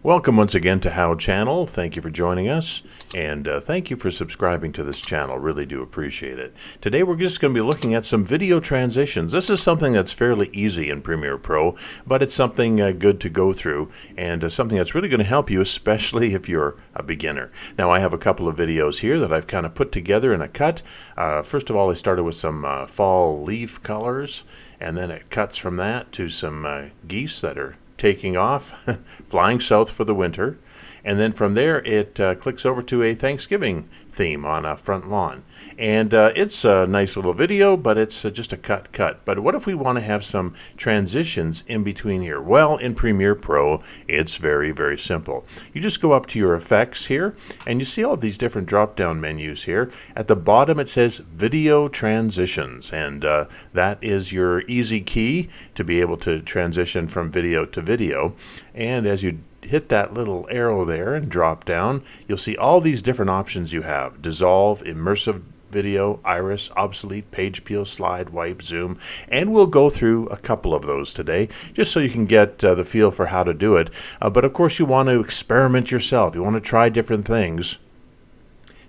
Welcome once again to How Channel. Thank you for joining us, and thank you for subscribing to this channel. Really do appreciate it. Today we're just going to be looking at some video transitions. This is something that's fairly easy in Premiere Pro, but it's something good to go through, and something that's really going to help you, especially if you're a beginner. Now I have a couple of videos here that I've kind of put together in a cut. First of all, I started with some fall leaf colors, and then it cuts from that to some geese that are taking off, flying south for the winter, and then from there it clicks over to a Thanksgiving theme on a front lawn. And it's a nice little video, but it's just a cut. But what if we want to have some transitions in between here? Well, in Premiere Pro, it's very simple. You just go up to your effects here, and you see all these different drop-down menus here. At the bottom it says Video Transitions, and that is your easy key to be able to transition from video to video. And as you hit that little arrow there and drop down, you'll see all these different options you have: dissolve, immersive video, iris, obsolete, page peel, slide, wipe, zoom, and we'll go through a couple of those today just so you can get the feel for how to do it. But of course you want to experiment yourself. You want to try different things,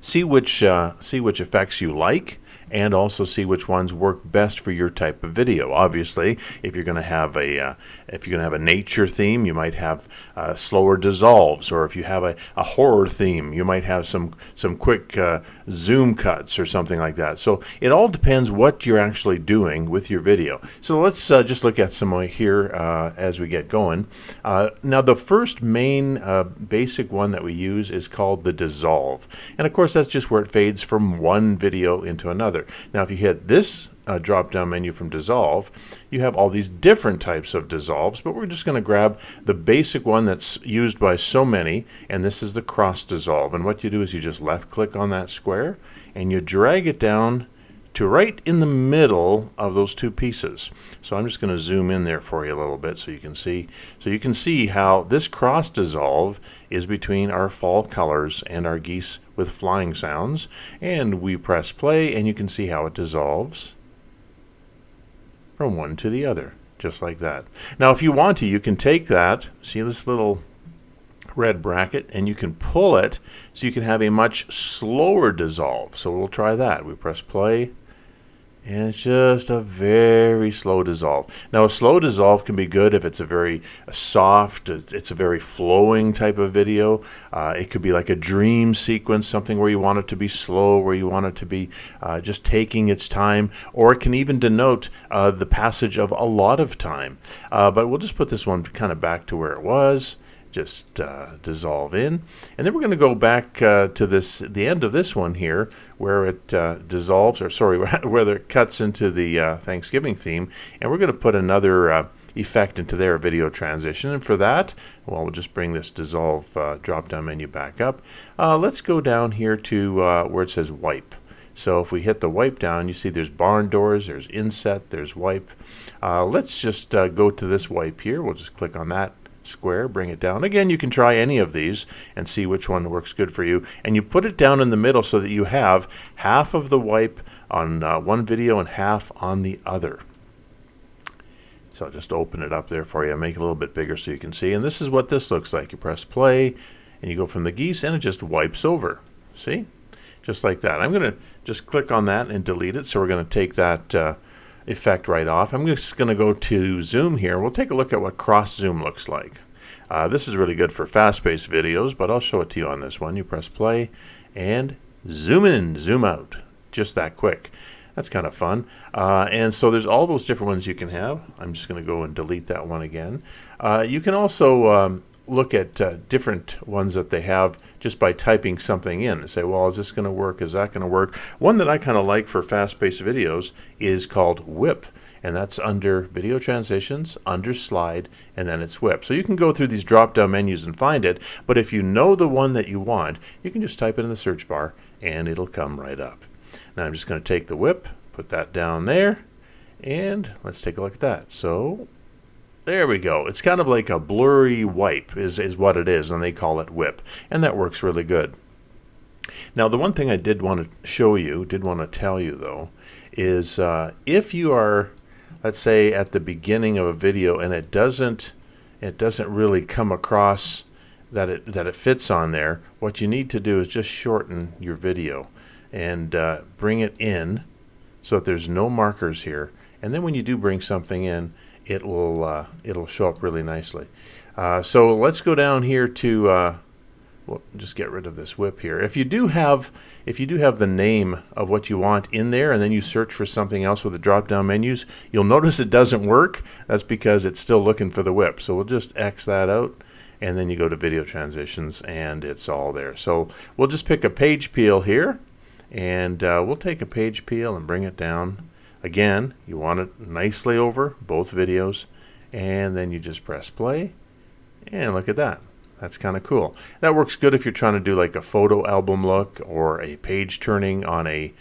see which effects you like, and also see which ones work best for your type of video. Obviously, if you're going to have a nature theme, you might have slower dissolves, or if you have a horror theme, you might have some quick zoom cuts or something like that. So it all depends what you're actually doing with your video. So let's just look at some here as we get going. Now the first main basic one that we use is called the dissolve, and of course that's just where it fades from one video into another. Now if you hit this drop-down menu from dissolve, you have all these different types of dissolves, but we're just going to grab the basic one that's used by so many, and this is the cross dissolve. And what you do is you just left click on that square and you drag it down to right in the middle of those two pieces. So I'm just going to zoom in there for you a little bit so you can see. So you can see how this cross dissolve is between our fall colors and our geese with flying sounds. And we press play and you can see how it dissolves from one to the other, just like that. Now if you want to, you can take that, see this little red bracket, and you can pull it so you can have a much slower dissolve. So we'll try that. We press play, and it's just a very slow dissolve. Now a slow dissolve can be good if it's a very soft, it's a very flowing type of video. It could be like a dream sequence, something where you want it to be slow, where you want it to be just taking its time, or it can even denote the passage of a lot of time. But we'll just put this one kind of back to where it was. Just dissolve in, and then we're going to go back to the end of this one here, where it dissolves, or sorry, where it cuts into the Thanksgiving theme, and we're going to put another effect into their video transition. And for that, well, we'll just bring this dissolve drop-down menu back up. Let's go down here to where it says wipe. So if we hit the wipe down, you see there's barn doors, there's inset, there's wipe. Let's just go to this wipe here. We'll just click on that square, bring it down. Again, you can try any of these and see which one works good for you, and you put it down in the middle so that you have half of the wipe on one video and half on the other. So I'll just open it up there for you and make it a little bit bigger so you can see. And this is what this looks like. You press play and you go from the geese and it just wipes over. See? Just like that. I'm going to just click on that and delete it. So we're going to take that effect right off. I'm just going to go to zoom here. We'll take a look at what cross zoom looks like. This is really good for fast-paced videos, but I'll show it to you on this one. You press play and zoom in, zoom out, just that quick. That's kind of fun. And so there's all those different ones you can have. I'm just going to go and delete that one again. You can also look at different ones that they have just by typing something in and say, well, is this going to work? Is that going to work? One that I kind of like for fast-paced videos is called whip, and that's under video transitions, under slide, and then it's whip. So you can go through these drop-down menus and find it, but if you know the one that you want, you can just type it in the search bar and it'll come right up. Now I'm just going to take the whip, put that down there, and let's take a look at that. So there we go. It's kind of like a blurry wipe is what it is, and they call it whip, and that works really good. Now the one thing I did want to show you, did want to tell you though, is if you are, let's say, at the beginning of a video and it doesn't really come across that it fits on there, what you need to do is just shorten your video and bring it in so that there's no markers here. And then when you do bring something in, it'll show up really nicely. So let's go down here to well, just get rid of this whip here. If you do have the name of what you want in there, and then you search for something else with the drop-down menus, you'll notice it doesn't work. That's because it's still looking for the whip. So we'll just X that out, and then you go to video transitions, and it's all there. So we'll just pick a page peel here, and we'll take a page peel and bring it down. Again, you want it nicely over both videos, and then you just press play, and look at that. That's kind of cool. That works good if you're trying to do like a photo album look or a page turning on a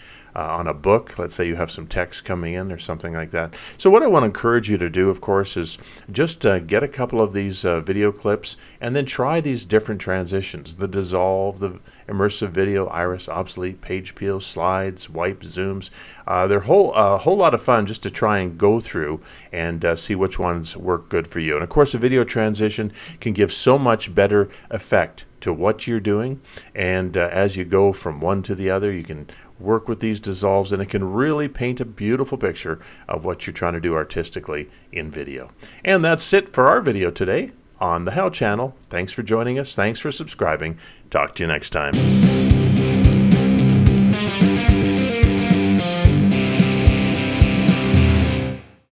book. Let's say you have some text coming in or something like that. So what I want to encourage you to do, of course, is just get a couple of these video clips and then try these different transitions: the dissolve, the immersive video, iris, obsolete, page peel, slides, wipe, zooms. They're a whole lot of fun just to try and go through and see which ones work good for you. And of course, a video transition can give so much better effect to what you're doing, and as you go from one to the other, you can work with these dissolves, and it can really paint a beautiful picture of what you're trying to do artistically in video. And that's it for our video today on the How channel. Thanks for joining us. Thanks for subscribing. Talk to you next time.